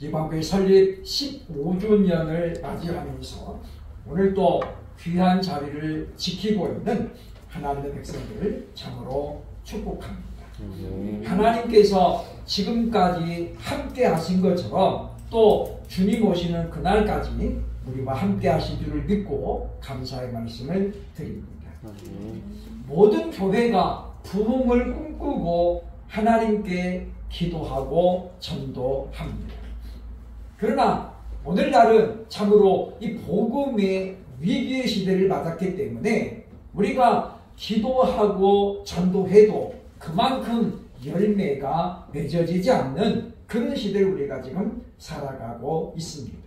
이방교회 설립 15주년을 맞이하면서 오늘 또 귀한 자리를 지키고 있는 하나님의 백성들을 참으로 축복합니다. 하나님께서 지금까지 함께 하신 것처럼 또 주님 오시는 그날까지 우리와 함께 하신 줄을 믿고 감사의 말씀을 드립니다. 모든 교회가 부흥을 꿈꾸고 하나님께 기도하고 전도합니다. 그러나 오늘날은 참으로 이 복음의 위기의 시대를 맞았기 때문에 우리가 기도하고 전도해도 그만큼 열매가 맺어지지 않는 그런 시대를 우리가 지금 살아가고 있습니다.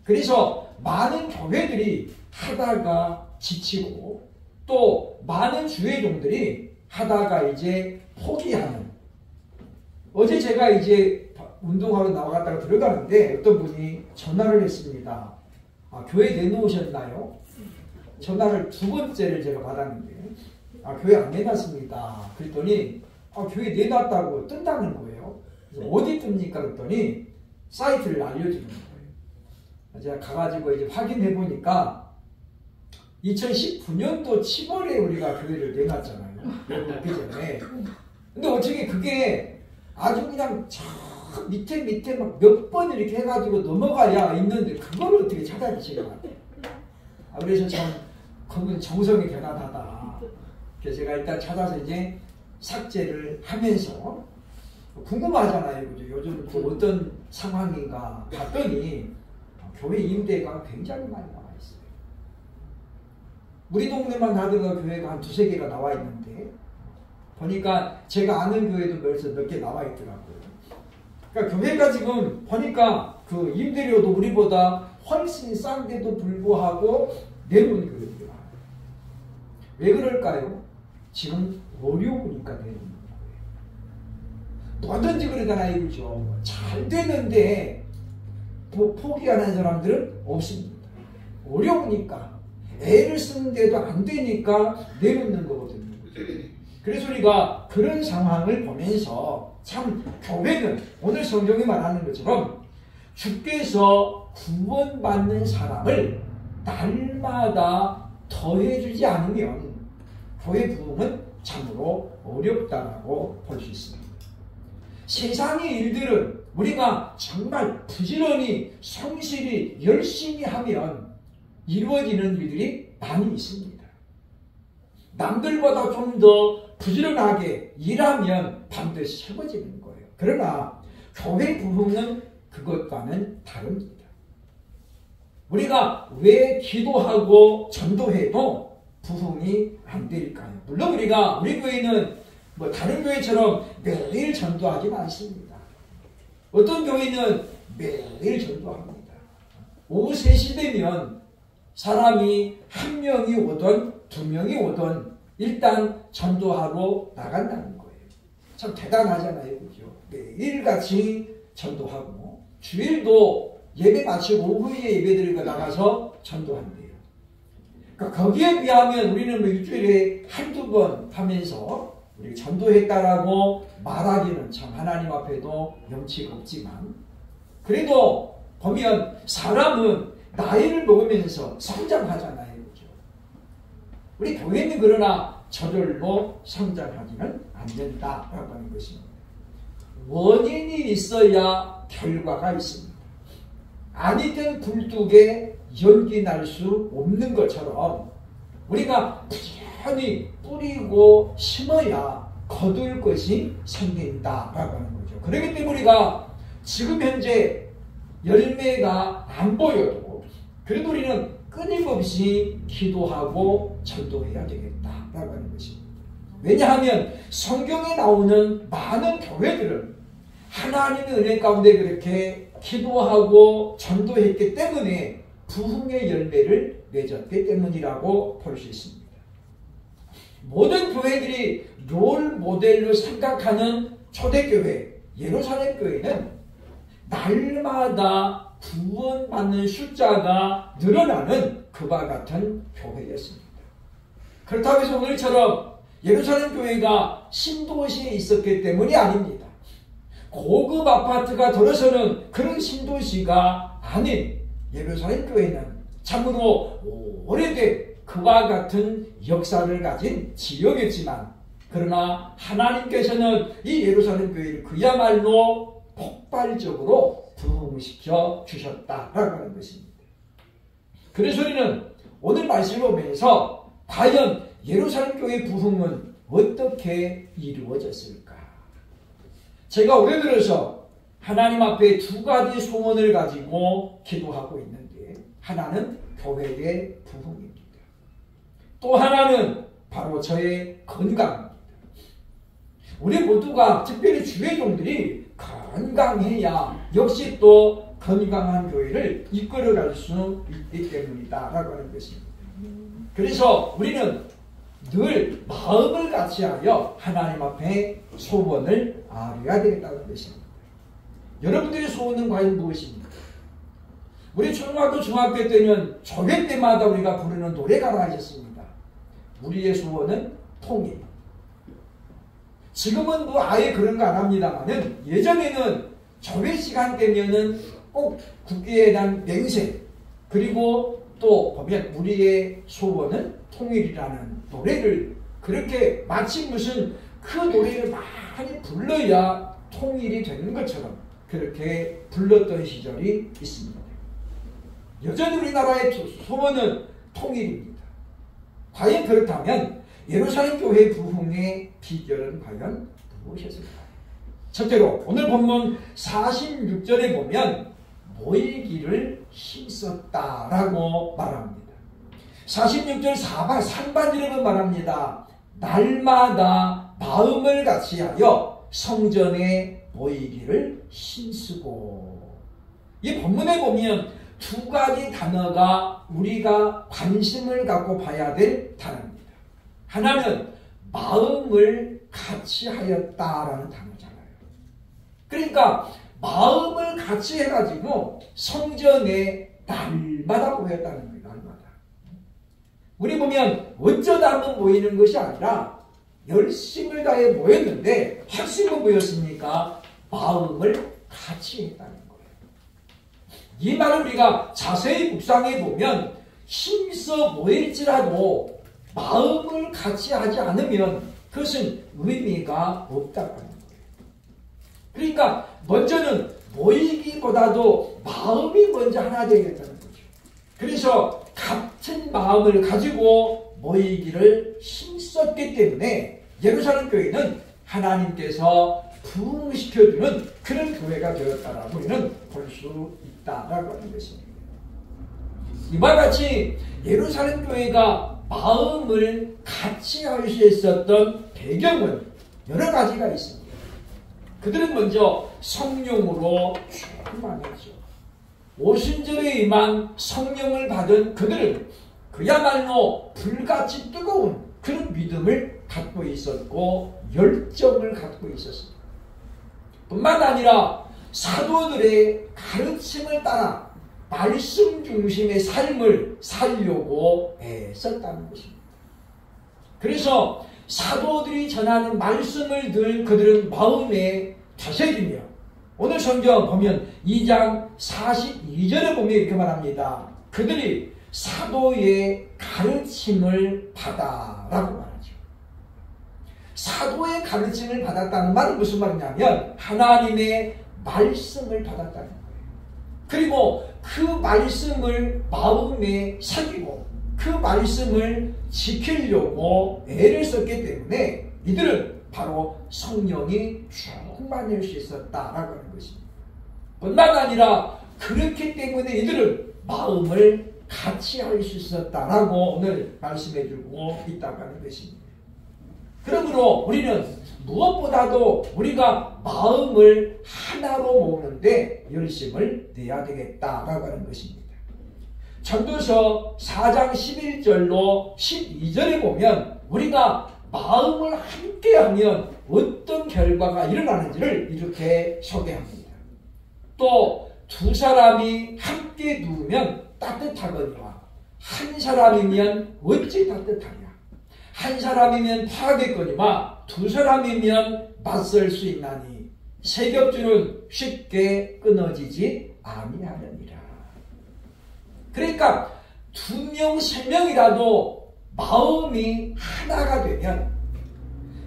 그래서 많은 교회들이 하다가 지치고 또 많은 주회종들이 하다가 이제 포기하는. 어제 제가 이제 운동하러 나갔다가 들어가는데 어떤 분이 전화를 했습니다. 교회 내놓으셨나요? 전화를 2번째를 제가 받았는데 교회 안 내놨습니다. 그랬더니 교회 내놨다고 뜬다는 거예요. 그래서 어디 뜹니까? 그랬더니 사이트를 알려주는 거예요. 제가 가가지고 이제 확인해 보니까 2019년도 7월에 우리가 교회를 내놨잖아요. 그 전에. 근데 어떻게 그게 아주 그냥 저 밑에 막 몇 번 이렇게 해가지고 넘어가야 있는데 그걸 어떻게 찾아주시나. 그래서 참 그건 정성이 대단하다. 그래서 제가 일단 찾아서 이제 삭제를 하면서 궁금하잖아요. 그죠? 요즘 또 어떤 상황인가 봤더니 교회 임대가 굉장히 많이 나와 있어요. 우리 동네만 하더라도 교회가 한 2-3개가 나와 있는데 보니까 제가 아는 교회도 벌써 몇 개 나와 있더라고요. 그러니까 교회가 지금 보니까 그 임대료도 우리보다 훨씬 싼데도 불구하고 내놓은 교회들이 많아요. 왜 그럴까요? 지금 어려우니까 내놓는 거예요. 뭐든지 그러잖아요. 그죠? 잘 되는데 포기하는 사람들은 없습니다. 어려우니까. 애를 쓰는데도 안 되니까 내놓는 거거든요. 그래서 우리가 그런 상황을 보면서 참 교회는 오늘 성경이 말하는 것처럼 주께서 구원받는 사람을 날마다 더해주지 않으면 교회 부흥은 참으로 어렵다고 볼 수 있습니다. 세상의 일들은 우리가 정말 부지런히 성실히 열심히 하면 이루어지는 일들이 많이 있습니다. 남들보다 좀 더 부지런하게 일하면 반드시 세워지는 거예요. 그러나 교회 부흥은 그것과는 다릅니다. 우리가 왜 기도하고 전도해도 부흥이 안 될까요? 물론 우리 교회는 뭐 다른 교회처럼 매일 전도하지 않습니다. 어떤 교회는 매일 전도합니다. 오후 3시 되면 사람이 1명이 오든 2명이 오든 일단 전도하러 나간다는 거예요. 참 대단하잖아요. 그죠? 매일같이 전도하고 주일도 예배 마치고 오후에 예배드리고 나가서 전도한대요. 그러니까 거기에 비하면 우리는 뭐 일주일에 1-2번 하면서 우리 전도했다라고 말하기는 참 하나님 앞에도 염치가 없지만 그래도 보면 사람은 나이를 먹으면서 성장하잖아요. 그죠? 우리 교회는 그러나 저절로 성장하지는 않는다라고 하는 것입니다. 원인이 있어야 결과가 있습니다. 아니든 굴뚝에 연기 날 수 없는 것처럼 우리가 부지런히 뿌리고 심어야 거둘 것이 생긴다라고 하는 거죠. 그렇기 때문에 우리가 지금 현재 열매가 안 보여도 그래도 우리는 끊임없이 기도하고 전도해야 되겠다라고 하는 것입니다. 왜냐하면 성경에 나오는 많은 교회들은 하나님의 은혜 가운데 그렇게 기도하고 전도했기 때문에 부흥의 열매를 맺었기 때문이라고 볼 수 있습니다. 모든 교회들이 롤 모델로 생각하는 초대교회 예루살렘 교회는 날마다 구원받는 숫자가 늘어나는 그와 같은 교회였습니다. 그렇다고 해서 오늘처럼 예루살렘 교회가 신도시에 있었기 때문이 아닙니다. 고급 아파트가 들어서는 그런 신도시가 아닌 예루살렘 교회는 참으로 오래된 그와 같은 역사를 가진 지역이었지만, 그러나 하나님께서는 이 예루살렘 교회를 그야말로 폭발적으로 부흥시켜 주셨다라고 하는 것입니다. 그래서 우리는 오늘 말씀을 보면서 과연 예루살렘 교회 부흥은 어떻게 이루어졌을까? 제가 올해 들어서 하나님 앞에 두 가지 소원을 가지고 기도하고 있는데, 하나는 교회의 부흥입니다. 또 하나는 바로 저의 건강입니다. 우리 모두가, 특별히 주의 종들이 건강해야 역시 또 건강한 교회를 이끌어갈 수 있기 때문이다 라고 하는 것입니다. 그래서 우리는 늘 마음을 같이하여 하나님 앞에 소원을 아뢰야 되겠다는 것입니다. 여러분들의 소원은 과연 무엇입니까? 우리 초등학교, 중학교 때는 조회 때마다 우리가 부르는 노래가 하나 있었습니다. 우리의 소원은 통일. 지금은 뭐 아예 그런 거 안 합니다만은, 예전에는 조회 시간 되면은 꼭 국기에 대한 맹세, 그리고 또 보면 우리의 소원은 통일이라는 노래를, 그렇게 마치 무슨 그 노래를 많이 불러야 통일이 되는 것처럼 그렇게 불렀던 시절이 있습니다. 여전히 우리나라의 소원은 통일입니다. 과연 그렇다면 예루살렘 교회 부흥의 비결은 과연 무엇이었을까요? 첫째로 오늘 본문 46절에 보면 모이기를 힘썼다라고 말합니다. 46절 상반절에 말합니다. 날마다 마음을 같이하여 성전에 모이기를 힘쓰고. 이 본문에 보면 두 가지 단어가 우리가 관심을 갖고 봐야 될 단어입니다. 하나는 마음을 같이 하였다라는 단어잖아요. 그러니까 마음을 같이 해가지고 성전에 날마다 모였다는 거예요. 날마다. 우리 보면 어쩌다 한번 모이는 것이 아니라 열심을 다해 모였는데, 핵심은 뭐였습니까? 마음을 같이 했다는 거예요. 이 말을 우리가 자세히 묵상해 보면 힘써 모일지라도 마음을 같이 하지 않으면 그것은 의미가 없다고 하는 거예요. 그러니까 먼저는 모이기보다도 마음이 먼저 하나 되겠다는 거죠. 그래서 같은 마음을 가지고 모이기를 힘썼기 때문에 예루살렘 교회는 하나님께서 부흥시켜주는 그런 교회가 되었다라고 우리는 볼 수 있다라고 하는 것입니다. 이와 같이 예루살렘 교회가 마음을 같이 할 수 있었던 배경은 여러 가지가 있습니다. 그들은 먼저 성령으로 충만했죠. 오순절에 임한 성령을 받은 그들은 그야말로 불같이 뜨거운 그런 믿음을 갖고 있었고 열정을 갖고 있었습니다. 뿐만 아니라 사도들의 가르침을 따라 말씀 중심의 삶을 살려고 애썼다는 것입니다. 그래서 사도들이 전하는 말씀을 늘 그들은 마음에 다스리며, 오늘 성경 보면 2장 42절에 보면 이렇게 말합니다. 그들이 사도의 가르침을 받아라고 말하죠. 사도의 가르침을 받았다는 말은 무슨 말이냐면 하나님의 말씀을 받았다는 거예요. 그리고 그 말씀을 마음에 새기고 그 말씀을 지키려고 애를 썼기 때문에 이들은 바로 성령이 충만할 수 있었다라고 하는 것입니다. 뿐만 아니라 그렇기 때문에 이들은 마음을 같이 할 수 있었다라고 오늘 말씀해주고 있다고 하는 것입니다. 그러므로 우리는 무엇보다도 우리가 마음을 하나로 모으는데 열심을 내야 되겠다라고 하는 것입니다. 전도서 4장 11절로 12절에 보면 우리가 마음을 함께하면 어떤 결과가 일어나는지를 이렇게 소개합니다. 또 두 사람이 함께 누우면 따뜻하거니와 한 사람이면 어찌 따뜻하냐. 한 사람이면 파하겠거니와 두 사람이면 맞설 수 있나니 세겹줄은 쉽게 끊어지지 아니하느니라. 그러니까 2명, 3명이라도 마음이 하나가 되면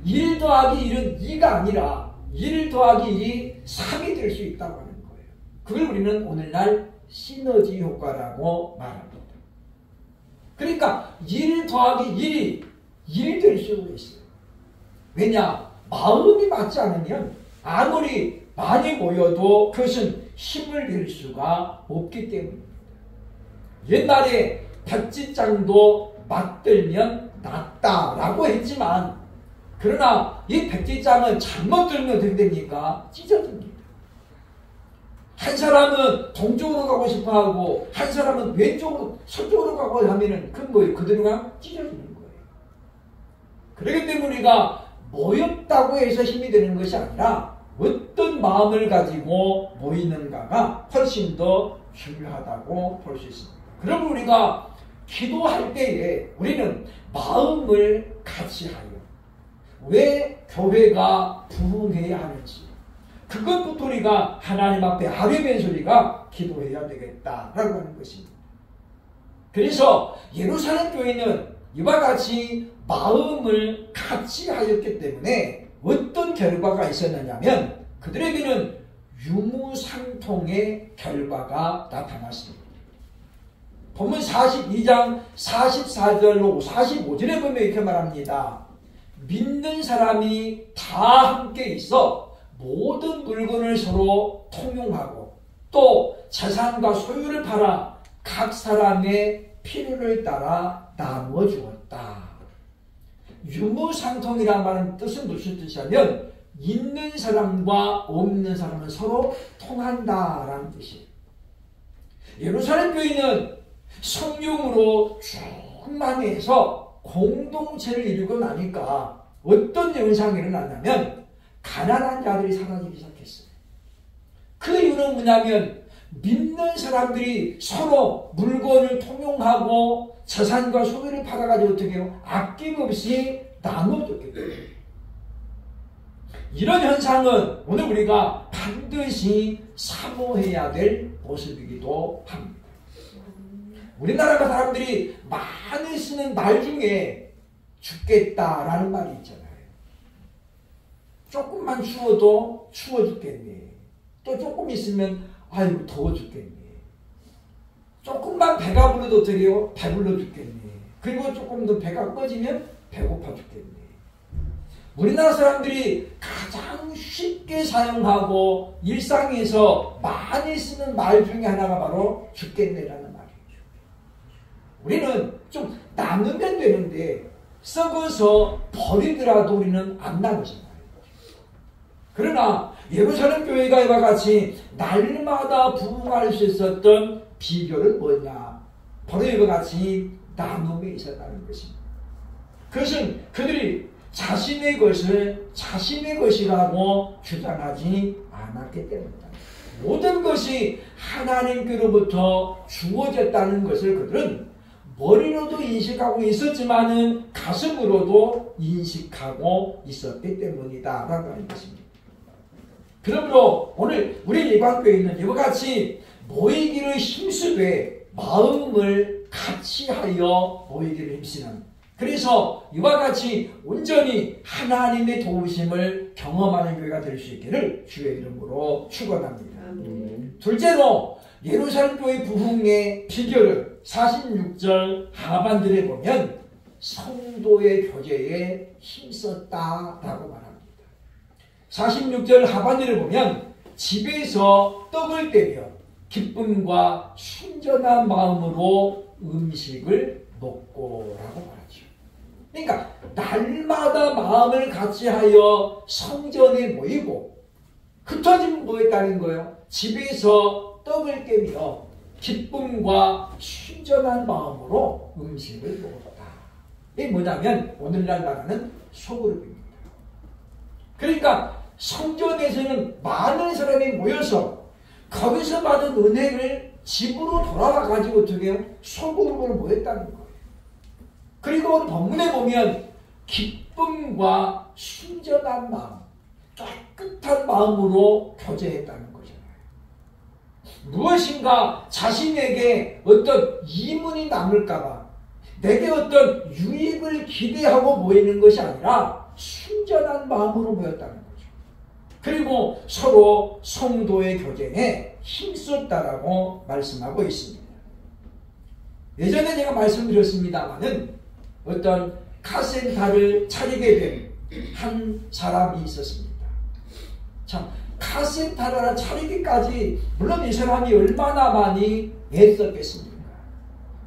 1 더하기 1은 2가 아니라 1 더하기 1이 3이 될 수 있다고 하는 거예요. 그걸 우리는 오늘날 시너지 효과라고 말합니다. 그러니까 1 더하기 1이 1이 될 수 있어요. 왜냐? 마음이 맞지 않으면 아무리 많이 모여도 그것은 힘을 낼 수가 없기 때문입니다. 옛날에 백지장도 맞들면 낫다라고 했지만 그러나 이 백지장은 잘못 들면 어떻게 됩니까? 찢어집니다. 한 사람은 동쪽으로 가고 싶어하고 한 사람은 왼쪽으로 서쪽으로 가고 하면은 그 뭐예요? 그대로 그냥 찢어지는 거예요. 그렇기 때문에 우리가 모였다고 해서 힘이 되는 것이 아니라 어떤 마음을 가지고 모이는가가 훨씬 더 중요하다고 볼 수 있습니다. 그럼 우리가 기도할 때에 우리는 마음을 같이 하여 왜 교회가 부흥해야 하는지 그것부터 우리가 하나님 앞에 아뢰는 소리가 기도해야 되겠다라고 하는 것입니다. 그래서 예루살렘 교회는 이와 같이 마음을 같이 하였기 때문에 어떤 결과가 있었느냐면 그들에게는 유무상통의 결과가 나타났습니다. 본문 42장 44절로 45절에 보면 이렇게 말합니다. 믿는 사람이 다 함께 있어 모든 물건을 서로 통용하고 또 재산과 소유를 팔아 각 사람의 필요를 따라 나누어 주었다. 유무상통이라는 말은 뜻은 무슨 뜻이냐면 있는 사람과 없는 사람은 서로 통한다라는 뜻이에요. 예루살렘 교회는 성령으로 충만해서 공동체를 이루고 나니까 어떤 현상이 일어났냐면 가난한 자들이 사라지기 시작했어요. 그 이유는 뭐냐면 믿는 사람들이 서로 물건을 통용하고 재산과 소유를 받아가지고 어떻게 해요? 아낌없이 나눠줬기 때문에 이런 현상은 오늘 우리가 반드시 사모해야 될 모습이기도 합니다. 우리나라 사람들이 많이 쓰는 말 중에 죽겠다라는 말이 있잖아요. 조금만 추워도 추워 죽겠네. 또 조금 있으면 아이고 더워 죽겠네. 조금만 배가 불러도 어떻게 해요? 배불러 죽겠네. 그리고 조금 더 배가 꺼지면 배고파 죽겠네. 우리나라 사람들이 가장 쉽게 사용하고 일상에서 많이 쓰는 말 중에 하나가 바로 죽겠네라는 말이에요. 우리는 좀 나누면 되는데 썩어서 버리더라도 우리는 안 나누잖아요. 그러나 예루살렘 교회가 이와 같이 날마다 부흥할 수 있었던 비결은 뭐냐? 바로 이와 같이 나눔에 있었다는 것입니다. 그것은 그들이 자신의 것을 자신의 것이라고 주장하지 않았기 때문이다. 모든 것이 하나님께로부터 주어졌다는 것을 그들은 머리로도 인식하고 있었지만은 가슴으로도 인식하고 있었기 때문이다 라고 하는 것입니다. 그러므로 오늘 우리 예방교회는 이와 같이 모이기를 힘쓰되 마음을 같이 하여 모이기를 힘쓰는, 그래서 이와 같이 온전히 하나님의 도우심을 경험하는 교회가 될 수 있기를 주의 이름으로 축원합니다. 둘째로 예루살렘 교회 부흥의 비결은 46절 하반절에 보면 성도의 교제에 힘썼다라고 말합니다. 46절 하반절에 보면 집에서 떡을 떼며 기쁨과 순전한 마음으로 음식을 먹고 라고 말하죠. 그러니까 날마다 마음을 같이 하여 성전에 모이고 흩어지면 뭐 했다는 거예요? 집에서 떡을 깨며 기쁨과 순전한 마음으로 음식을 먹었다. 이게 뭐냐면 오늘날 말하는 소그룹입니다. 그러니까 성전에서는 많은 사람이 모여서 거기서 받은 은혜를 집으로 돌아와 가지고 어떻게 해요? 소그룹으로 모였다는 거예요. 그리고 오늘 본문에 보면 기쁨과 순전한 마음, 깨끗한 마음으로 교제했다는 거잖아요. 무엇인가 자신에게 어떤 이문이 남을까봐 내게 어떤 유익을 기대하고 모이는 것이 아니라 순전한 마음으로 모였다는 거죠. 그리고 서로 성도의 교제에 힘썼다라고 말씀하고 있습니다. 예전에 제가 말씀드렸습니다마는 어떤 카센터를 차리게 된 한 사람이 있었습니다. 참, 카센터를 차리기까지 물론 이 사람이 얼마나 많이 애썼겠습니까?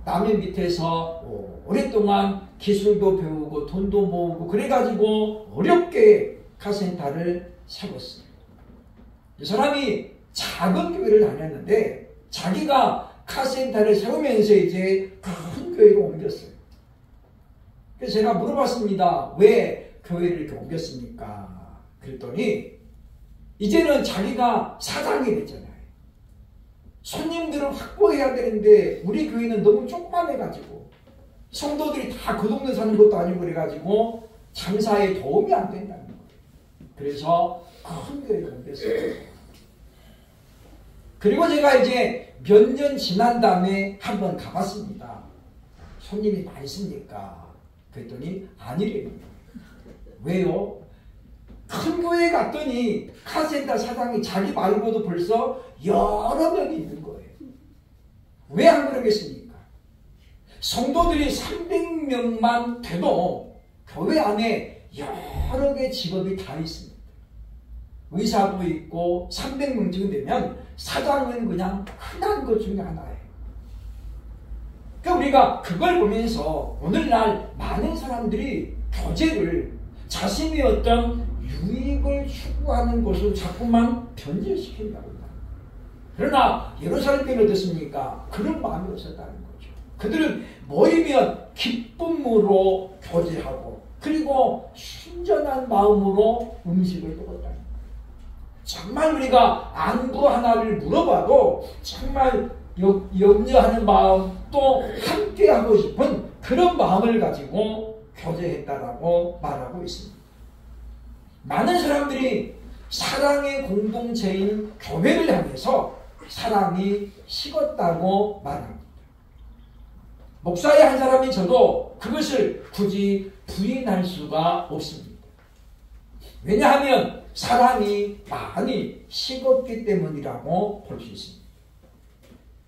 남의 밑에서 오랫동안 기술도 배우고 돈도 모으고 그래가지고 어렵게 카센터를 세웠어요. 이 사람이 작은 교회를 다녔는데 자기가 카센터를 세우면서 이제 큰 교회로 옮겼어요. 그래서 제가 물어봤습니다. 왜 교회를 이렇게 옮겼습니까? 그랬더니 이제는 자기가 사장이 됐잖아요. 손님들을 확보해야 되는데 우리 교회는 너무 조그만해가지고 성도들이 다 그 동네 사는 것도 아니고 그래가지고 장사에 도움이 안 된다는 거예요. 그래서 큰 교회를 옮겼어요. 그리고 제가 이제 몇 년 지난 다음에 한번 가봤습니다. 손님이 많습니까? 그랬더니 아니래요. 왜요? 큰 교회에 갔더니 카센터 사장이 자기 말고도 벌써 여러 명이 있는 거예요. 왜 안 그러겠습니까? 성도들이 300명만 돼도 교회 안에 여러 개 직업이 다 있습니다. 의사도 있고 300명쯤 되면 사장은 그냥 흔한 것 중에 하나예요. 그러니까 우리가 그걸 보면서 오늘날 많은 사람들이 교제를 자신의 어떤 유익을 추구하는 것으로 자꾸만 변질시킨다고 합니다. 그러나 예루살렘 교회는 어떻습니까? 그런 마음이 없었다는 거죠. 그들은 모이면 기쁨으로 교제하고 그리고 순전한 마음으로 음식을 먹었다는 거예요. 정말 우리가 안부 하나를 물어봐도 정말 염려하는 마음 또 함께하고 싶은 그런 마음을 가지고 교제했다라고 말하고 있습니다. 많은 사람들이 사랑의 공동체인 교회를 향해서 사랑이 식었다고 말합니다. 목사의 한 사람이 저도 그것을 굳이 부인할 수가 없습니다. 왜냐하면 사랑이 많이 식었기 때문이라고 볼 수 있습니다.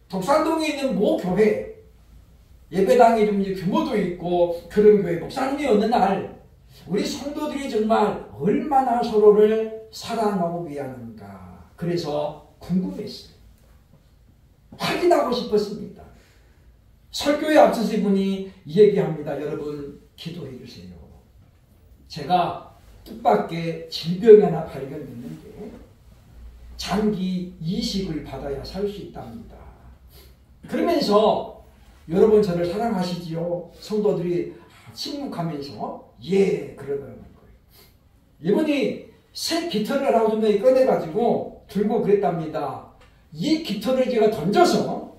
독산동에 있는 모 교회, 예배당이 좀 규모도 있고 그런 교회 목사님이 어느 날 우리 성도들이 정말 얼마나 서로를 사랑하고 위하는가 그래서 궁금했어요. 확인하고 싶었습니다. 설교에 앞서서 이분이 얘기합니다. 여러분 기도해 주세요. 제가 뜻밖의 질병이 하나 발견됐는데 장기 이식을 받아야 살 수 있답니다. 그러면서 여러분 저를 사랑하시지요? 성도들이 침묵하면서 예 그러더라는 거예요. 이분이 새 깃털을 하나 좀 꺼내가지고 들고 그랬답니다. 이 깃털을 제가 던져서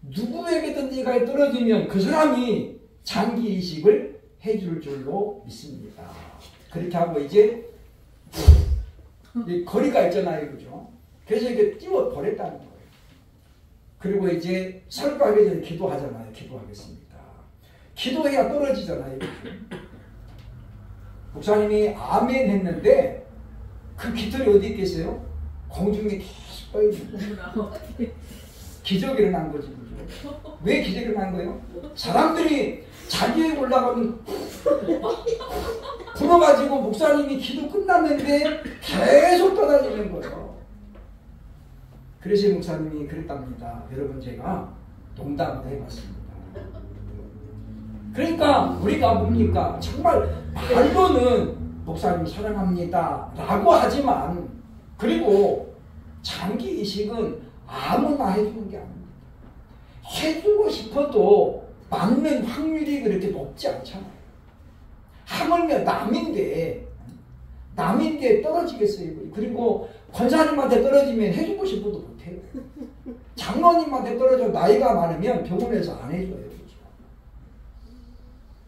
누구에게든지가 떨어지면 그 사람이 장기 이식을 해줄 줄로 믿습니다. 그렇게 하고 이제 거리가 있잖아요, 그죠? 그래서 이렇게 띄워 버렸다는 거예요. 그리고 이제 설교하기 전에 기도하잖아요. 기도하겠습니다. 기도해야 떨어지잖아요. 목사님이 아멘 했는데 그 깃털이 어디 있겠어요? 공중에 계속 떠 있는 거예요. 기적이 일어난 거지, 그죠? 왜 기적이 일어난 거예요? 사람들이 자기에 올라가면 불어가지고 목사님이 기도 끝났는데 계속 떠다니는 거예요. 그래서 목사님이 그랬답니다. 여러분 제가 농담을 해봤습니다. 그러니까 우리가 뭡니까? 정말 말로는 목사님 사랑합니다 라고 하지만 그리고 장기 이식은 아무나 해주는 게 아닙니다. 해주고 싶어도 맞는 확률이 그렇게 높지 않잖아요. 하물며 남인데 떨어지겠어요. 그리고 권사님한테 떨어지면 해주고 싶어도 못해요. 장로님한테 떨어져 나이가 많으면 병원에서 안 해줘요.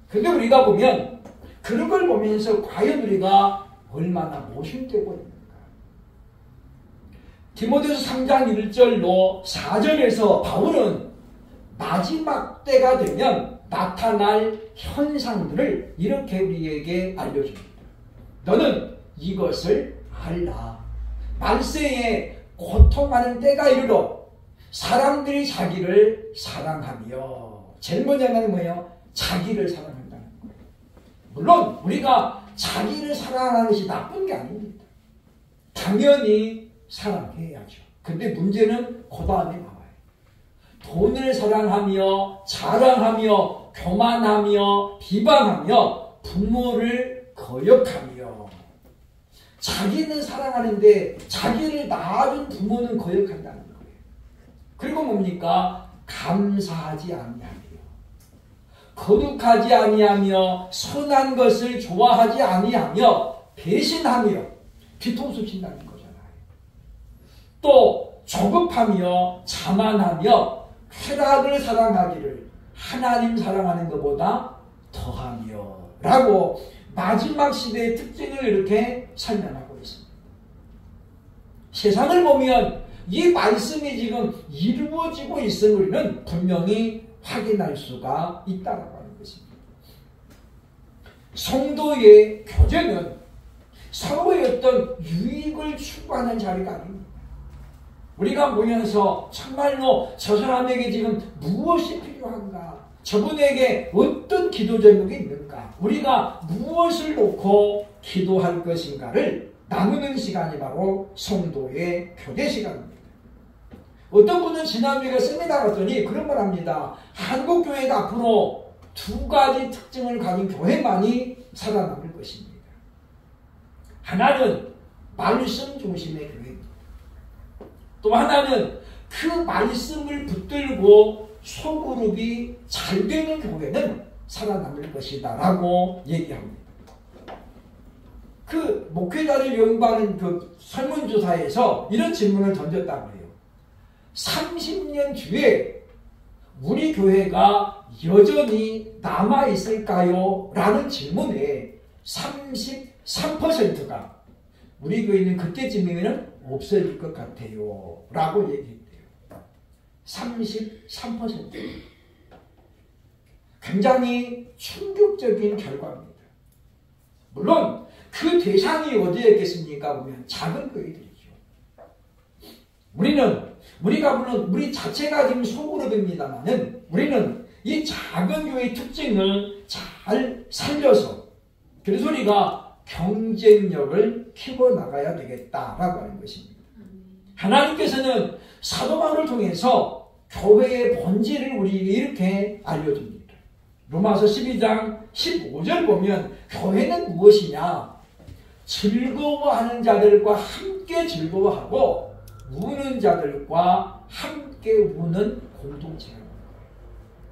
근데 우리가 보면 그런 걸 보면서 과연 우리가 얼마나 모순되고 있는가. 디모데후서 3장 1절로 4절에서 바울은 마지막 때가 되면 나타날 현상들을 이렇게 우리에게 알려줍니다. 너는 이것을 알라. 말세에 고통하는 때가 이르러 사람들이 자기를 사랑하며, 제일 먼저 하는 뭐예요? 자기를 사랑한다는 거예요. 물론 우리가 자기를 사랑하는 것이 나쁜 게 아닙니다. 당연히 사랑해야죠. 근데 문제는 그 다음에 나와요. 돈을 사랑하며 자랑하며 교만하며 비방하며 부모를 거역하며, 자기는 사랑하는데 자기를 낳아준 부모는 거역한다는 거예요. 그리고 뭡니까? 감사하지 아니하며, 거룩하지 아니하며, 선한 것을 좋아하지 아니하며, 배신하며, 뒤통수 친다는 거잖아요. 또 조급하며 자만하며 쾌락을 사랑하기를 하나님 사랑하는 것보다 더하며 라고 마지막 시대의 특징을 이렇게 설명하고 있습니다. 세상을 보면 이 말씀이 지금 이루어지고 있음을 우리는 분명히 확인할 수가 있다고 하는 것입니다. 성도의 교제는 서로의 어떤 유익을 추구하는 자리가 아닙니다. 우리가 모여서 정말로 저 사람에게 지금 무엇이 필요한가, 저분에게 어떤 기도 제목이 있는가, 우리가 무엇을 놓고 기도할 것인가를 나누는 시간이 바로 성도의 교제 시간입니다. 어떤 분은 지난주에 세미나 갔더니 그런 말 합니다. 한국교회가 앞으로 두 가지 특징을 가진 교회만이 살아남을 것입니다. 하나는 말씀 중심의 교회입니다. 또 하나는 그 말씀을 붙들고 소그룹이 잘 되는 교회는 살아남을 것이다 라고 얘기합니다. 그 목회자를 연구하는 그 설문조사에서 이런 질문을 던졌다고 해요. 30년 뒤에 우리 교회가 여전히 남아있을까요? 라는 질문에 33%가 우리 교회는 그때쯤이면 없어질 것 같아요 라고 얘기했대요. 33%. 굉장히 충격적인 결과입니다. 물론 그 대상이 어디였겠습니까? 보면 작은 교회들이죠. 우리가 물론 우리 자체가 지금 소그룹입니다만은 우리는 이 작은 교회의 특징을 잘 살려서, 그래서 우리가 경쟁력을 키워나가야 되겠다라고 하는 것입니다. 하나님께서는 사도 바울을 통해서 교회의 본질을 우리에게 이렇게 알려줍니다. 로마서 12장 15절 보면 교회는 무엇이냐? 즐거워하는 자들과 함께 즐거워하고 우는 자들과 함께 우는 공동체라는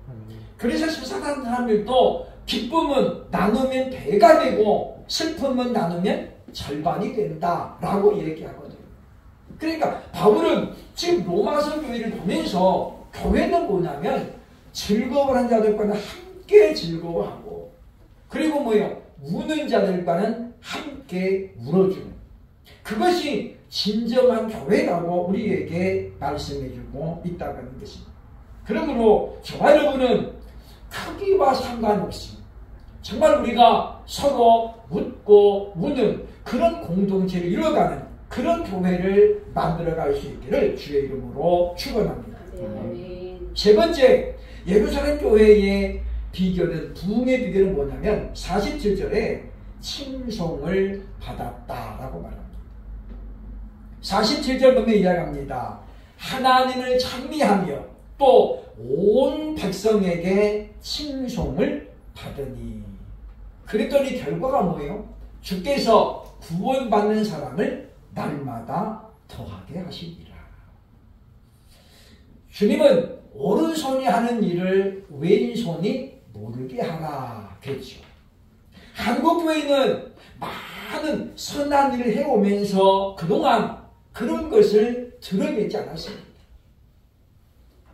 거예요. 그래서 세상하는 사람들도 기쁨은 나누면 배가 되고 슬픔은 나누면 절반이 된다라고 얘기하거든요. 그러니까 바울은 지금 로마서 교회를 보면서 교회는 뭐냐면 즐거워하는 자들과는 함께 즐거워하고, 그리고 뭐예요? 우는 자들과는 함께 울어주는, 그것이 진정한 교회라고 우리에게 말씀해주고 있다고 하는 것입니다. 그러므로 저와 여러분은 크기와 상관없이 정말 우리가 서로 웃고 우는 그런 공동체를 이루어가는 그런 교회를 만들어갈 수 있기를 주의 이름으로 축원합니다. 세 번째, 예루살렘 교회의 비결은, 부흥의 비결은 뭐냐면 47절에 칭송을 받았다라고 말합니다. 47절 보면 이야기합니다. 하나님을 찬미하며 또 온 백성에게 칭송을 받으니. 그랬더니 결과가 뭐예요? 주께서 구원받는 사람을 날마다 더하게 하시니라. 주님은 오른손이 하는 일을 왼손이 모르게 하라 그랬죠. 한국교회는 많은 선한 일을 해오면서 그동안 그런 것을 드러내지 않았습니다.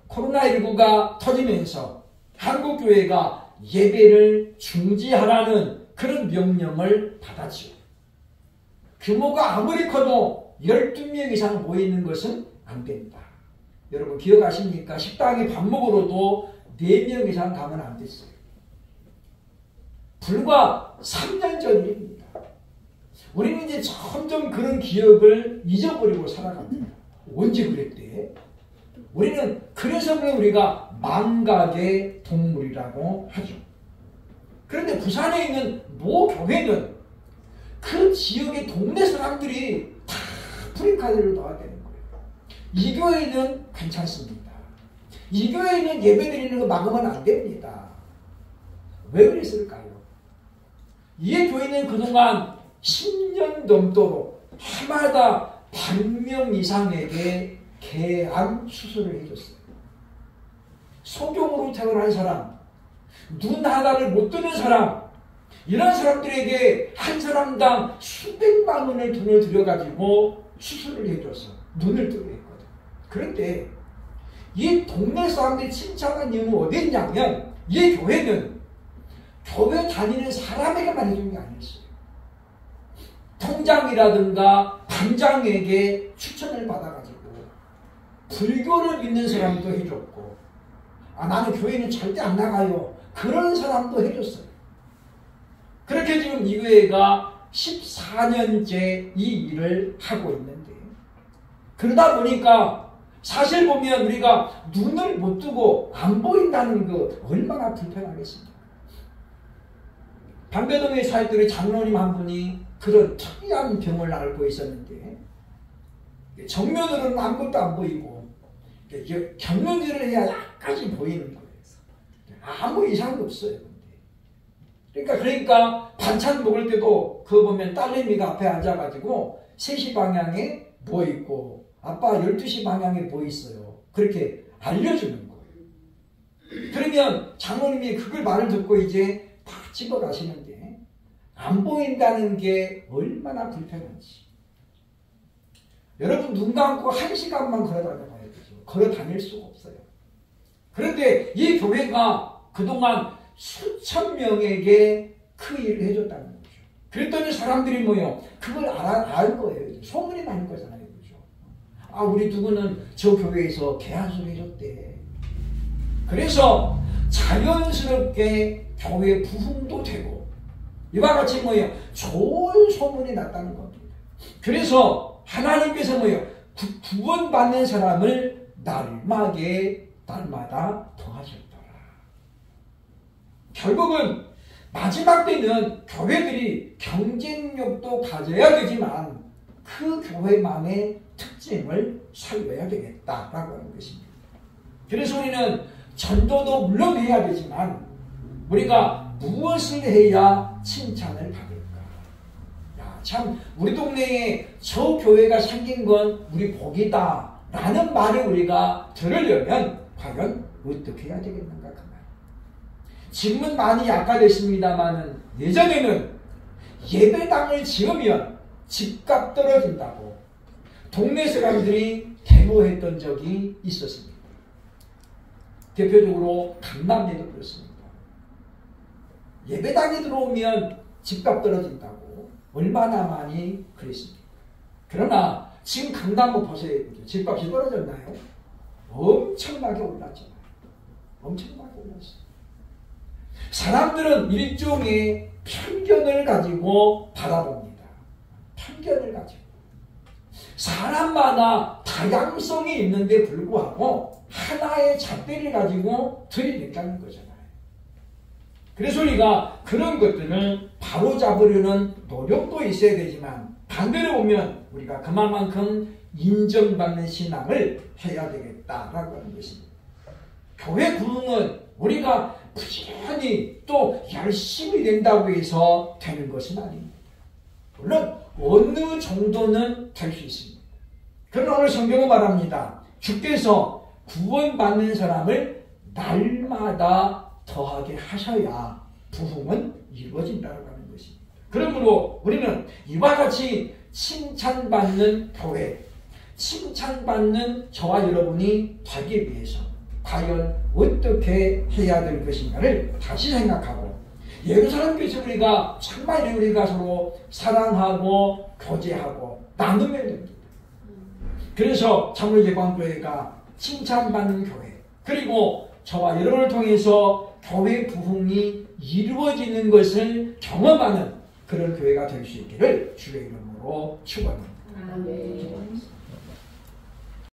코로나19가 터지면서 한국교회가 예배를 중지하라는 그런 명령을 받았죠. 규모가 아무리 커도 12명 이상 모이는 것은 안 된다. 여러분 기억하십니까? 식당에 밥 먹으러도 4명 이상 가면 안 됐어요. 불과 3년 전 일입니다. 우리는 이제 점점 그런 기억을 잊어버리고 살아갑니다. 언제 그랬대? 우리는 그래서 우리가 망각의 동물이라고 하죠. 그런데 부산에 있는 모 교회는 그 지역의 동네 사람들이 다 프리카드를 넣어야 되는 거예요. 이 교회는 괜찮습니다. 이 교회는 예배 드리는 거 막으면 안 됩니다. 왜 그랬을까요? 이 교회는 그동안 10년 넘도록 해마다 100명 이상에게 개암 수술을 해줬어요. 소경으로 태어난 사람, 눈 하나를 못 뜨는 사람, 이런 사람들에게 한 사람당 수백만 원의 돈을 들여가지고 수술을 해줘서 눈을 뜨게 했거든. 그런데 이 동네 사람들이 칭찬한 이유는 어디 있냐면 이 교회는 교회 다니는 사람에게만 해준 게 아니었어요. 통장이라든가 반장에게 추천을 받아가지고 불교를 믿는 사람도 해줬고, 나는 교회는 절대 안 나가요, 그런 사람도 해줬어요. 그렇게 지금 이 교회가 14년째 이 일을 하고 있는데, 그러다 보니까 사실 보면 우리가 눈을 못 뜨고 안 보인다는 거 얼마나 불편하겠습니까? 방배동에 살던 장로님 한 분이 그런 특이한 병을 앓고 있었는데, 정면으로는 아무것도 안 보이고 견면질을 해야 약간씩 보이는 거예요. 아무 이상도 없어요. 그러니까 반찬 먹을 때도 그거 보면 딸내미가 앞에 앉아가지고 3시 방향에 뭐 있고 아빠 12시 방향에 뭐 있어요. 그렇게 알려주는 거예요. 그러면 장로님이 그걸 말을 듣고 이제 다 집어가시는데, 안 보인다는 게 얼마나 불편한지. 여러분 눈 감고 1시간만 걸어 다녀봐야 되죠. 걸어 다닐 수가 없어요. 그런데 이 교회가 그동안 수천 명에게 그 일을 해줬다는 거죠. 그랬더니 사람들이 뭐요? 그걸 알 거예요. 소문이 나는 거잖아요. 그죠? 우리 누구는 저 교회에서 개안수를 해줬대. 그래서 자연스럽게 교회 부흥도 되고, 이와 같이 뭐예요? 좋은 소문이 났다는 겁니다. 그래서 하나님께서 뭐예요? 구원받는 사람을 날마다 더하셨더라. 결국은 마지막 때는 교회들이 경쟁력도 가져야 되지만 그 교회만의 특징을 살려야 되겠다라고 하는 것입니다. 그래서 우리는 전도도 물론 해야 되지만 우리가 무엇을 해야 칭찬을 받을까? 참 우리 동네에 저 교회가 생긴 건 우리 복이다 라는 말을 우리가 들으려면 과연 어떻게 해야 되겠는가 그 말. 지금은 많이 약화됐습니다만 예전에는 예배당을 지으면 집값 떨어진다고 동네 사람들이 데모했던 적이 있었습니다. 대표적으로 강남에도 그렇습니다. 예배당에 들어오면 집값 떨어진다고 얼마나 많이 그랬습니다. 그러나 지금 강남을 보세요. 집값이 떨어졌나요? 엄청나게 올랐잖아요. 엄청나게 올랐어요. 사람들은 일종의 편견을 가지고 바라봅니다. 편견을 가지고. 사람마다 다양성이 있는데 불구하고 하나의 잣대를 가지고 들이댔다는 거잖아요. 그래서 우리가 그런 것들을 바로잡으려는 노력도 있어야 되지만 반대로 보면 우리가 그만큼 인정받는 신앙을 해야 되겠다라고 하는 것입니다. 교회 부흥은 우리가 부지런히 또 열심히 된다고 해서 되는 것은 아닙니다. 물론 어느 정도는 될 수 있습니다. 그러나 오늘 성경은 말합니다. 주께서 구원받는 사람을 날마다 더하게 하셔야 부흥은 이루어진다고 하는 것입니다. 그러므로 우리는 이와 같이 칭찬받는 교회, 칭찬받는 저와 여러분이 되기 위해서 과연 어떻게 해야 될 것인가를 다시 생각하고, 예루살렘 교회에서 우리가 정말 우리가 서로 사랑하고 교제하고 나누면 됩니다. 그래서 장로제광교회가 칭찬받는 교회, 그리고 저와 여러분을 통해서 교회 부흥이 이루어지는 것을 경험하는 그런 교회가 될 수 있기를 주의 이름으로 축원합니다. 아멘.